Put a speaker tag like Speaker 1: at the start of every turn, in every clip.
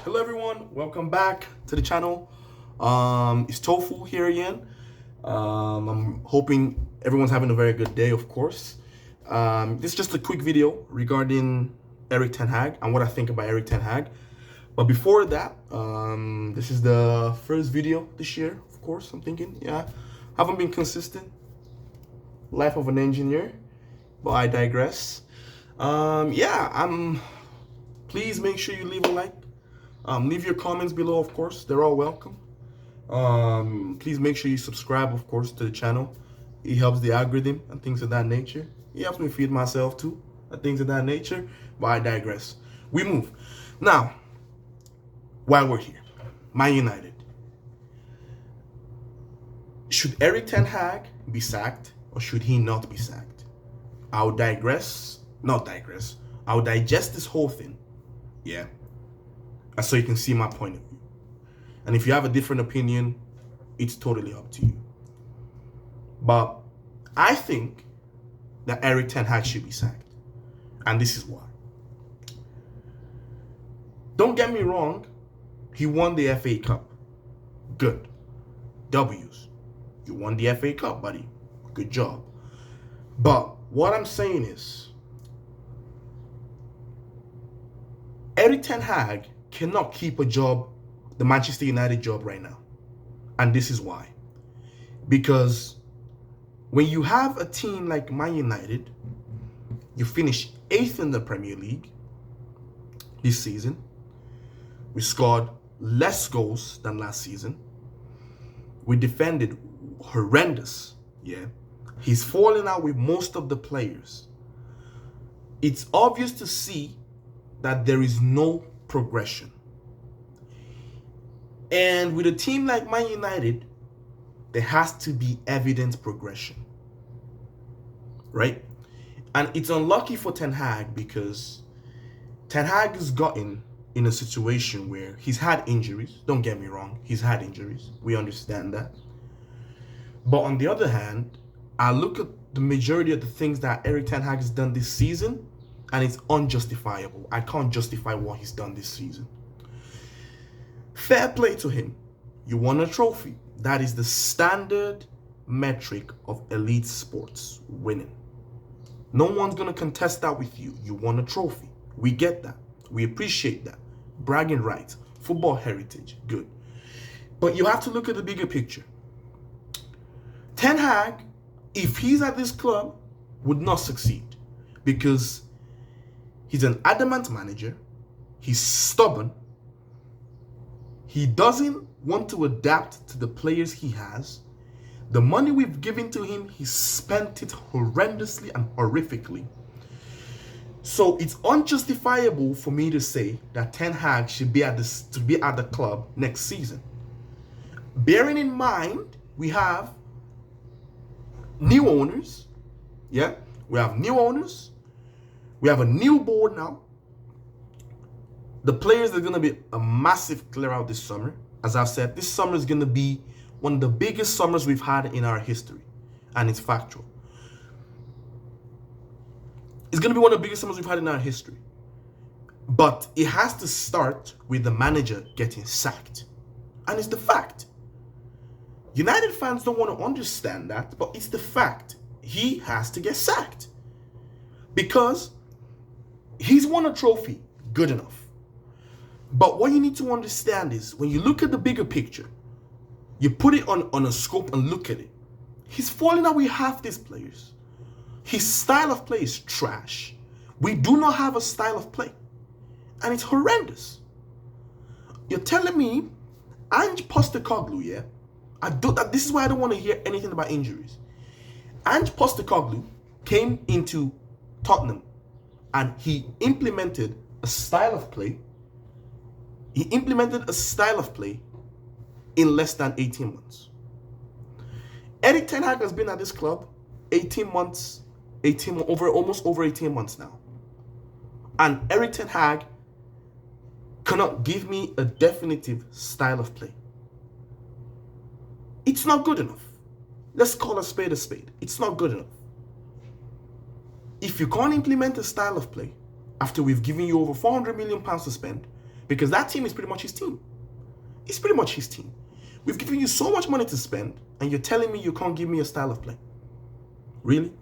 Speaker 1: Hello everyone, welcome back to the channel. It's Tofu here again. I'm hoping everyone's having a very good day, of course. This is just a quick video regarding Erik Ten Hag and what I think about Erik Ten Hag. But before that, this is the first video this year, of course. I'm thinking, haven't been consistent. Life of an engineer, but I digress. Please make sure you leave a like. Leave your comments below, of course. They're all welcome. Please make sure you subscribe, of course, to the channel. It helps the algorithm and things of that nature. It helps me feed myself too and things of that nature. But I digress. We move. Now, while we're here, Man United. Should Erik Ten Hag be sacked or should he not be sacked? I'll digest this whole thing. Yeah. And so you can see my point of view. And if you have a different opinion, it's totally up to you. But I think that Erik Ten Hag should be sacked. And this is why. Don't get me wrong, he won the FA Cup. Good. W's. You won the FA Cup, buddy. Good job. But what I'm saying is, Erik Ten Hag cannot keep a job, the Manchester United job right now. And this is why. Because when you have a team like Man United, you finish 8th in the Premier League this season. We scored less goals than last season. We defended horrendous. Yeah. He's falling out with most of the players. It's obvious to see that there is no progression. And with a team like Man United, there has to be evident progression. Right? And it's unlucky for Ten Hag because Ten Hag has gotten in a situation where he's had injuries. Don't get me wrong, he's had injuries. We understand that. But on the other hand, I look at the majority of the things that Erik Ten Hag has done this season, and it's unjustifiable. I can't justify what he's done this season. Fair play to him. You won a trophy. That is the standard metric of elite sports, winning. No one's going to contest that with you. You won a trophy. We get that. We appreciate that. Bragging rights. Football heritage. Good. But you have to look at the bigger picture. Ten Hag, if he's at this club, would not succeed because he's an adamant manager. He's stubborn. He doesn't want to adapt to the players he has. The money we've given to him, he spent it horrendously and horrifically. So it's unjustifiable for me to say that Ten Hag should be at the club next season. Bearing in mind, we have new owners. Yeah, we have new owners. We have a new board now. The players are going to be a massive clear out this summer. As I've said, this summer is going to be one of the biggest summers we've had in our history. And it's factual. It's going to be one of the biggest summers we've had in our history. But it has to start with the manager getting sacked. And it's the fact. United fans don't want to understand that, but it's the fact. He has to get sacked. Because he's won a trophy. Good enough. But what you need to understand is when you look at the bigger picture, you put it on a scope and look at it. He's falling out with half these players. His style of play is trash. We do not have a style of play. And it's horrendous. You're telling me Ange Postecoglou, yeah? This is why I don't want to hear anything about injuries. Ange Postecoglou came into Tottenham and he implemented a style of play. He implemented a style of play in less than 18 months. Erik Ten Hag has been at this club almost over 18 months now. And Erik Ten Hag cannot give me a definitive style of play. It's not good enough. Let's call a spade a spade. It's not good enough. If you can't implement a style of play after we've given you over £400 million to spend, Because that team is pretty much his team. It's pretty much his team. We've given you so much money to spend, and you're telling me you can't give me a style of play. Really?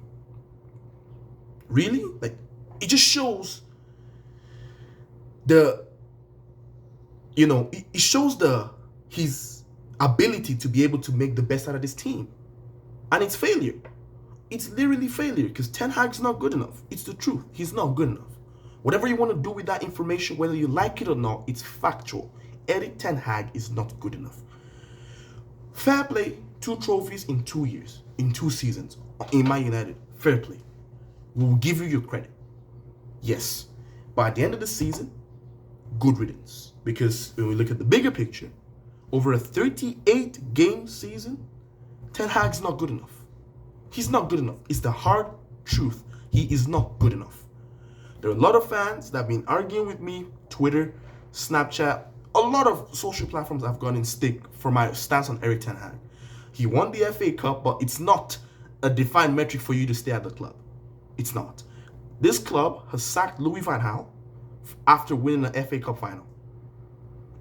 Speaker 1: Really? Like, it just shows it shows his ability to be able to make the best out of this team. And it's failure. It's literally failure, because Ten Hag's not good enough. It's the truth. He's not good enough. Whatever you want to do with that information, whether you like it or not, it's factual. Erik Ten Hag is not good enough. Fair play, 2 trophies in 2 years, in 2 seasons, in Man United. Fair play. We will give you your credit. Yes. But at the end of the season, good riddance. Because when we look at the bigger picture, over a 38-game season, Ten Hag's not good enough. He's not good enough. It's the hard truth. He is not good enough. There are a lot of fans that have been arguing with me, Twitter, Snapchat, a lot of social platforms I've gone in stick for my stance on Erik Ten Hag. He won the FA Cup, but it's not a defined metric for you to stay at the club. It's not. This club has sacked Louis van Gaal after winning the FA Cup final.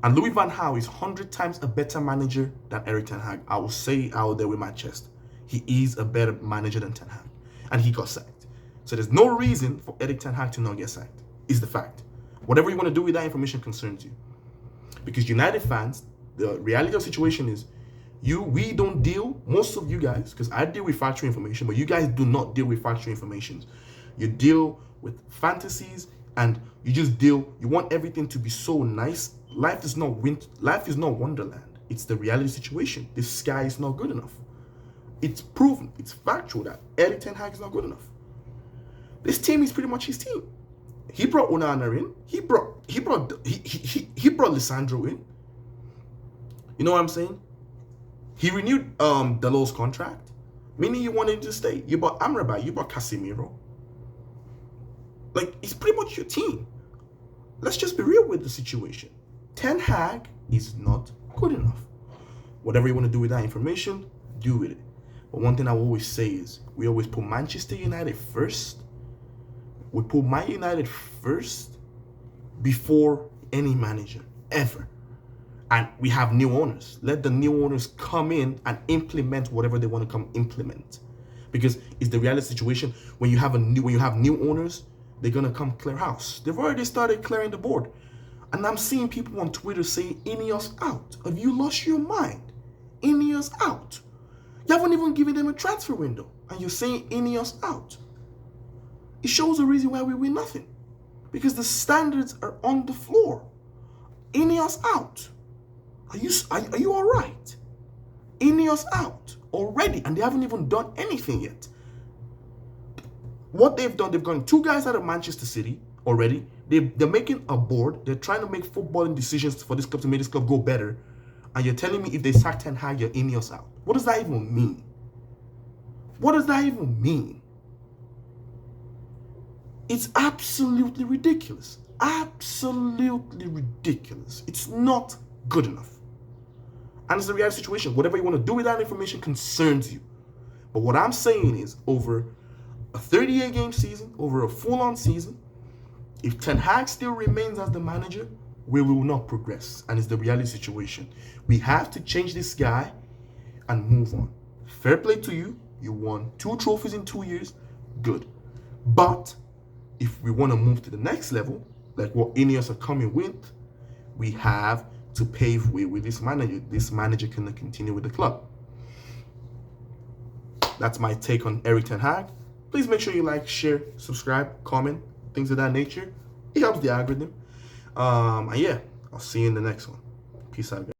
Speaker 1: And Louis van Gaal is 100 times a better manager than Erik Ten Hag. I will say it out there with my chest. He is a better manager than Ten Hag. And he got sacked. So there's no reason for Erik Ten Hag to not get sacked. Is the fact. Whatever you want to do with that information concerns you. Because United fans, the reality of the situation is, we don't deal, most of you guys, because I deal with factual information, but you guys do not deal with factual information. You deal with fantasies, and you want everything to be so nice. Life is not Wonderland. It's the reality situation. This sky is not good enough. It's proven, it's factual that Erik Ten Hag is not good enough. This team is pretty much his team. He brought Onana in. He brought Lisandro in. You know what I'm saying? He renewed Dalot's contract, meaning you wanted to stay. You bought Amrabat. You bought Casemiro. Like, it's pretty much your team. Let's just be real with the situation. Ten Hag is not good enough. Whatever you want to do with that information, do with it. But one thing I will always say is, we always put Manchester United first. We put Man United first before any manager, ever. And we have new owners. Let the new owners come in and implement whatever they want to come implement. Because it's the reality situation. When you have new owners, they're gonna come clear house. They've already started clearing the board. And I'm seeing people on Twitter saying Ineos out. Have you lost your mind? Ineos out. You haven't even given them a transfer window. And you're saying Ineos out. It shows the reason why we win nothing. Because the standards are on the floor. Ineos out. Are you all right? Ineos out already, and they haven't even done anything yet. What they've done, they've gone 2 guys out of Manchester City already. They're making a board. They're trying to make footballing decisions for this club to make this club go better. And you're telling me if they sack Ten Hag, you're Ineos out. What does that even mean? What does that even mean? It's absolutely ridiculous. Absolutely ridiculous. It's not good enough. And it's the reality situation. Whatever you want to do with that information concerns you. But what I'm saying is, over a 38-game season, over a full-on season, if Ten Hag still remains as the manager, we will not progress. And it's the reality situation. We have to change this guy and move on. Fair play to you. You won 2 trophies in 2 years. Good. But if we want to move to the next level, like what Ineos are coming with, we have to pave way with this manager. This manager can continue with the club. That's my take on Erik Ten Hag. Please make sure you like, share, subscribe, comment, things of that nature. It helps the algorithm. And yeah, I'll see you in the next one. Peace out, guys.